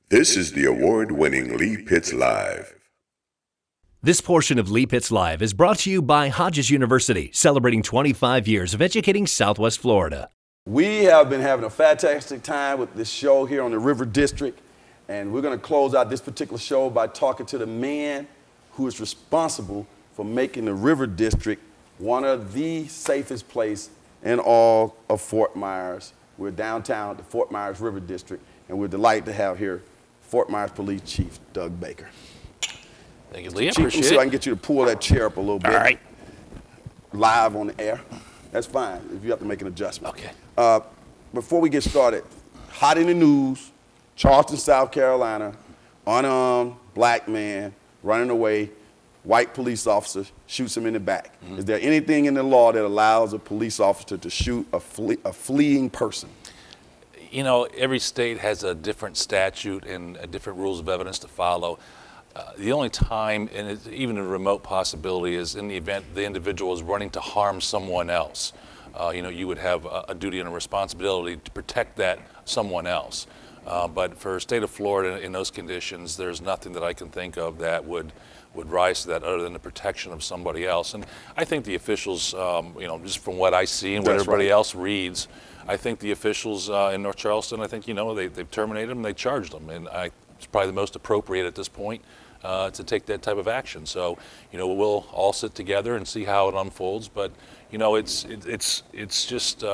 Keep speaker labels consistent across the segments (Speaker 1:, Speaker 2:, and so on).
Speaker 1: This is the award-winning Lee Pitts Live.
Speaker 2: This portion of Lee Pitts Live is brought to you by Hodges University, celebrating 25 years of educating Southwest Florida.
Speaker 3: We have been having a fantastic time with this show here on the River District, and we're going to close out this particular show by talking to the man who is responsible for making the River District one of the safest places in all of Fort Myers. We're downtown at the Fort Myers River District, and we're delighted to have here Fort Myers Police Chief Doug Baker.
Speaker 4: Thank you, Lee.
Speaker 3: Chief, let me see if I can get you to pull that chair up a little bit.
Speaker 4: All right.
Speaker 3: Live on the air. That's fine if you have to make an adjustment.
Speaker 4: Okay.
Speaker 3: Before we get started, hot in the news, Charleston, South Carolina, unarmed black man running away, white police officer shoots him in the back. Is there anything in the law that allows a police officer to shoot a fleeing person?
Speaker 4: You know, every state has a different statute and different rules of evidence to follow. The only time, and it's even a remote possibility, is in the event the individual is running to harm someone else. You would have a duty and a responsibility to protect that someone else. But for the state of Florida in those conditions, there's nothing that I can think of that would rise to that other than the protection of somebody else. And I think the officials, just from what I see and what everybody else reads, I think the officials in North Charleston, I think, they've terminated them, they charged them. And it's probably the most appropriate at this point to take that type of action. So, we'll all sit together and see how it unfolds. But, it's just,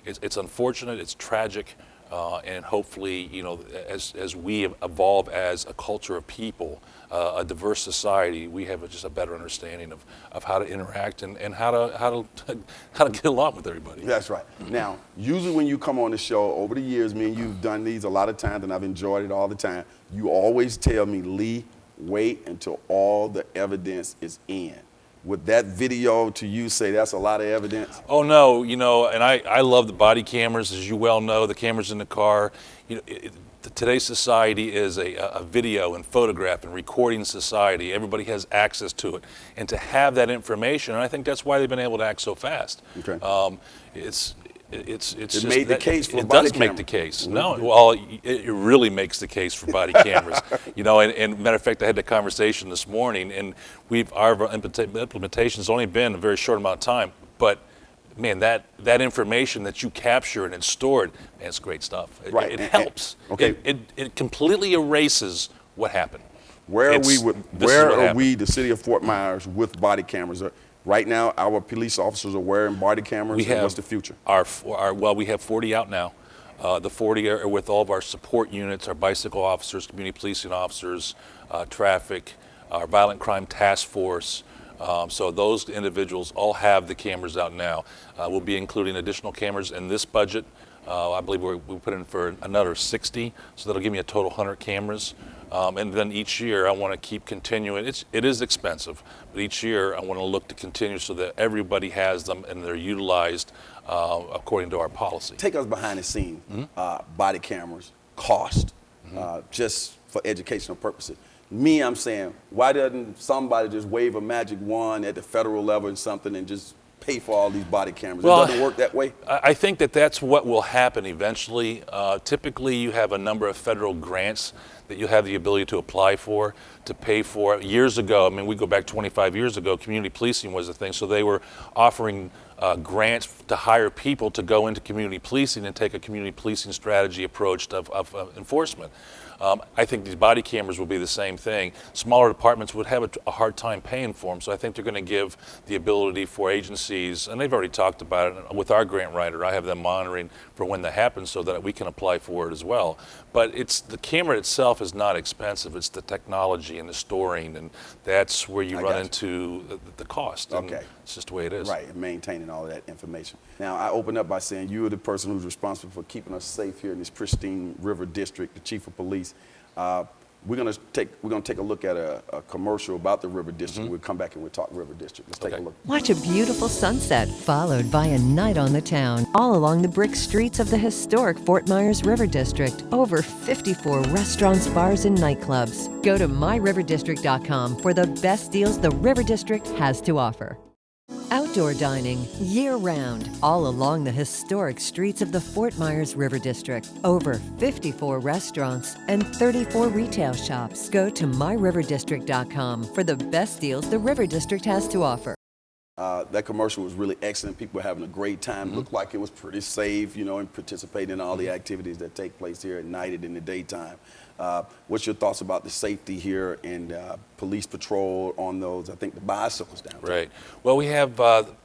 Speaker 4: it's unfortunate, it's tragic. And hopefully, as we evolve as a culture of people, a diverse society, we have just a better understanding of how to interact and how to get along with everybody.
Speaker 3: That's right. Now, usually when you come on the show, over the years, me and you've done these a lot of times, and I've enjoyed it all the time. You always tell me, Lee, wait until all the evidence is in. Would that video to you say that's a lot of evidence?
Speaker 4: Oh, no, and I love the body cameras, as you well know, the cameras in the car. Today's society is a video and photograph and recording society. Everybody has access to it. And to have that information, and I think that's why they've been able to act so fast.
Speaker 3: Okay.
Speaker 4: It
Speaker 3: made the case for body cameras.
Speaker 4: It does make the case. No, well, it really makes the case for body cameras. And matter of fact, I had the conversation this morning, and our implementation's only been a very short amount of time, but man, that information that you capture and it's stored, man, it's great stuff. It helps.
Speaker 3: Okay.
Speaker 4: It completely erases what happened.
Speaker 3: Where are we, the city of Fort Myers, with body cameras? Right now, our police officers are wearing body cameras. What's the future?
Speaker 4: We have 40 out now. The 40 are with all of our support units, our bicycle officers, community policing officers, traffic, our violent crime task force. So those individuals all have the cameras out now. We'll be including additional cameras in this budget. I believe we put in for another 60, so that'll give me a total 100 cameras. And then each year I want to keep continuing. It is expensive, but each year I want to look to continue so that everybody has them and they're utilized according to our policy.
Speaker 3: Take us behind the scenes. Body cameras, cost, just for educational purposes. I'm saying, why doesn't somebody just wave a magic wand at the federal level or something and just pay for all these body cameras? Well, it doesn't work that way?
Speaker 4: I think that's what will happen eventually. Typically, you have a number of federal grants that you have the ability to apply for, to pay for. Years ago, we go back 25 years ago, community policing was a thing, so they were offering grants to hire people to go into community policing and take a community policing strategy approach of enforcement. I think these body cameras will be the same thing. Smaller departments would have a hard time paying for them, so I think they're going to give the ability for agencies, and they've already talked about it with our grant writer. I have them monitoring for when that happens so that we can apply for it as well. But the camera itself is not expensive. It's the technology and the storing, and that's where you run into the cost. And
Speaker 3: okay.
Speaker 4: It's just the way it is.
Speaker 3: Right, and maintaining all of that information. Now, I open up by saying you are the person who's responsible for keeping us safe here in this pristine River District, the chief of police. We're gonna take a look at a commercial about the River District. We'll come back and we'll talk River District. Let's take a look.
Speaker 5: Watch a beautiful sunset followed by a night on the town, all along the brick streets of the historic Fort Myers River District. Over 54 restaurants, bars, and nightclubs. Go to myriverddistrict.com for the best deals the River District has to offer. outdoor dining, year-round, all along the historic streets of the Fort Myers River District. Over 54 restaurants and 34 retail shops. Go to myriverddistrict.com for the best deals the River District has to offer.
Speaker 3: That commercial was really excellent. People were having a great time. Looked like it was pretty safe, you know, and participating in all the activities that take place here at night and in the daytime. What's your thoughts about the safety here and police patrol on those, I think, the bicycles downtown?
Speaker 4: Right. Well, we have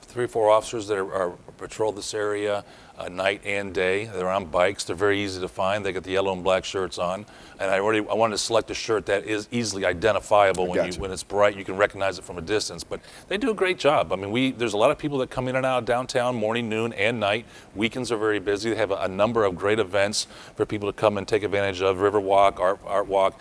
Speaker 4: 3 or 4 officers that are patrol this area night and day. They're on bikes. They're very easy to find. They got the yellow and black shirts on. And I wanted to select a shirt that is easily identifiable when it's bright. You can recognize it from a distance. But they do a great job. I mean, there's a lot of people that come in and out of downtown morning, noon, and night. Weekends are very busy. They have a number of great events for people to come and take advantage of. River Walk, Art Walk,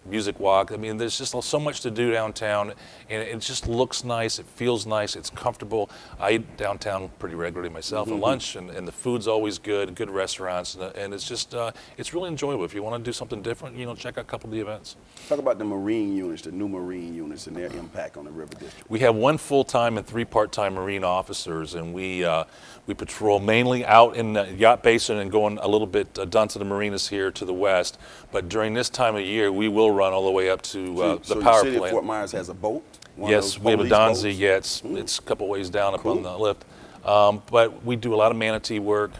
Speaker 4: Music Walk. I mean, there's just so much to do downtown, and it just looks nice. It feels nice. It's comfortable. I eat downtown pretty regularly myself at lunch, and the food's always good restaurants, and it's just it's really enjoyable. If you want to do something different, check out a couple of the events.
Speaker 3: Talk about the Marine units, the new Marine units, and their impact on the River District.
Speaker 4: We have 1 full-time and 3 part-time Marine officers, and we patrol mainly out in the Yacht Basin and going a little bit down to the marinas here to the west. But during this time of year, we will run all the way up to the power
Speaker 3: plant.
Speaker 4: plant.
Speaker 3: Fort Myers has a boat?
Speaker 4: Yes, we have a Donzi. Yeah, it's a couple ways down up on the lift. But we do a lot of manatee work.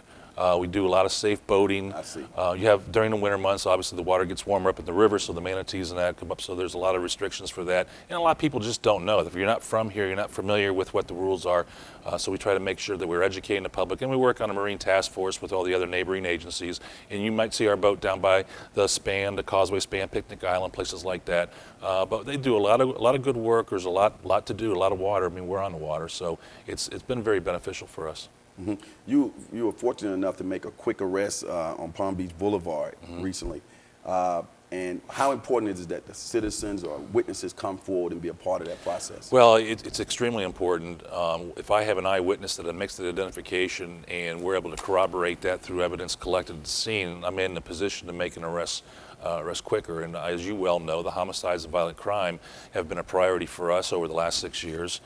Speaker 4: We do a lot of safe boating.
Speaker 3: I see.
Speaker 4: You have during the winter months, obviously the water gets warmer up in the river, so the manatees and that come up. So there's a lot of restrictions for that, and a lot of people just don't know. If you're not from here, you're not familiar with what the rules are. So we try to make sure that we're educating the public, and we work on a marine task force with all the other neighboring agencies. And you might see our boat down by the Span, the Causeway Span, Picnic Island, places like that. But they do a lot of good work. There's a lot to do, a lot of water. I mean, we're on the water, so it's been very beneficial for us.
Speaker 3: Mm-hmm. You were fortunate enough to make a quick arrest on Palm Beach Boulevard recently. And how important is it that the citizens or witnesses come forward and be a part of that process?
Speaker 4: Well, it's extremely important. If I have an eyewitness that makes the identification and we're able to corroborate that through evidence collected at the scene, I'm in a position to make an arrest quicker. And as you well know, the homicides and violent crime have been a priority for us over the last 6 years.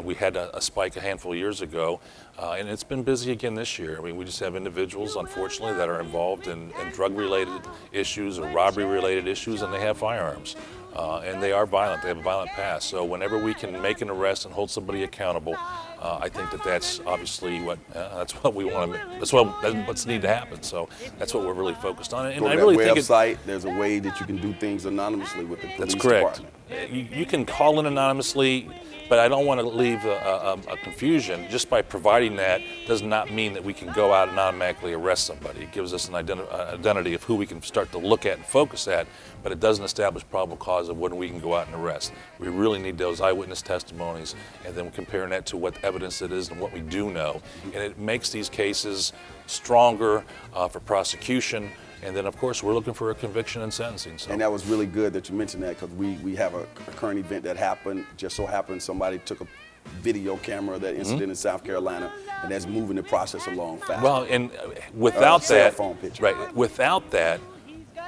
Speaker 4: We had a spike a handful of years ago, and it's been busy again this year. I mean, we just have individuals, unfortunately, that are involved in drug-related issues or robbery-related issues, and they have firearms. And they are violent. They have a violent past. So whenever we can make an arrest and hold somebody accountable, I think that's obviously that's what we want to. That's what's need to happen. So that's what we're really focused on. And
Speaker 3: Go to
Speaker 4: I really
Speaker 3: that
Speaker 4: think
Speaker 3: website, there's a way that you can do things anonymously with the police
Speaker 4: that's correct.
Speaker 3: department.
Speaker 4: You can call in anonymously, but I don't want to leave a confusion. Just by providing that does not mean that we can go out and automatically arrest somebody. It gives us an identity of who we can start to look at and focus at, but it doesn't establish probable cause of when we can go out and arrest. We really need those eyewitness testimonies, and then comparing that to what evidence it is and what we do know. And it makes these cases stronger for prosecution. And then, of course, we're looking for a conviction and sentencing. So.
Speaker 3: And that was really good that you mentioned that, because we have a current event that happened. Just so happened somebody took a video camera of that incident in South Carolina, and that's moving the process along fast.
Speaker 4: Well, and without that,
Speaker 3: cell phone picture.
Speaker 4: right? Without that,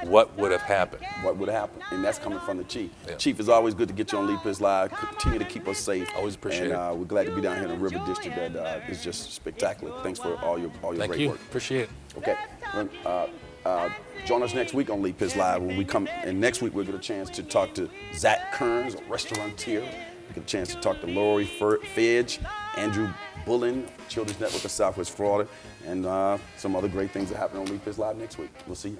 Speaker 4: what would have happened?
Speaker 3: What would happen? And that's coming from the chief.
Speaker 4: Yeah.
Speaker 3: Chief, it's always good to get you on Lee Pitts Live. Continue to keep us safe.
Speaker 4: Always appreciate
Speaker 3: and,
Speaker 4: it.
Speaker 3: we're glad to be down here in the River District. That is just spectacular. Thanks for all your
Speaker 4: Thank
Speaker 3: great
Speaker 4: you.
Speaker 3: work.
Speaker 4: Appreciate it.
Speaker 3: Okay. Join us next week on Lee Pitts Live when we come. And next week we'll get a chance to talk to Zach Kearns, a restaurateur. We get a chance to talk to Lori Fedge, Andrew Bullen, Children's Network of Southwest Florida, and some other great things that happen on Lee Pitts Live next week. We'll see you.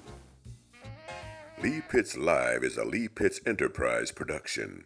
Speaker 1: Lee Pitts Live is a Lee Pitts Enterprise production.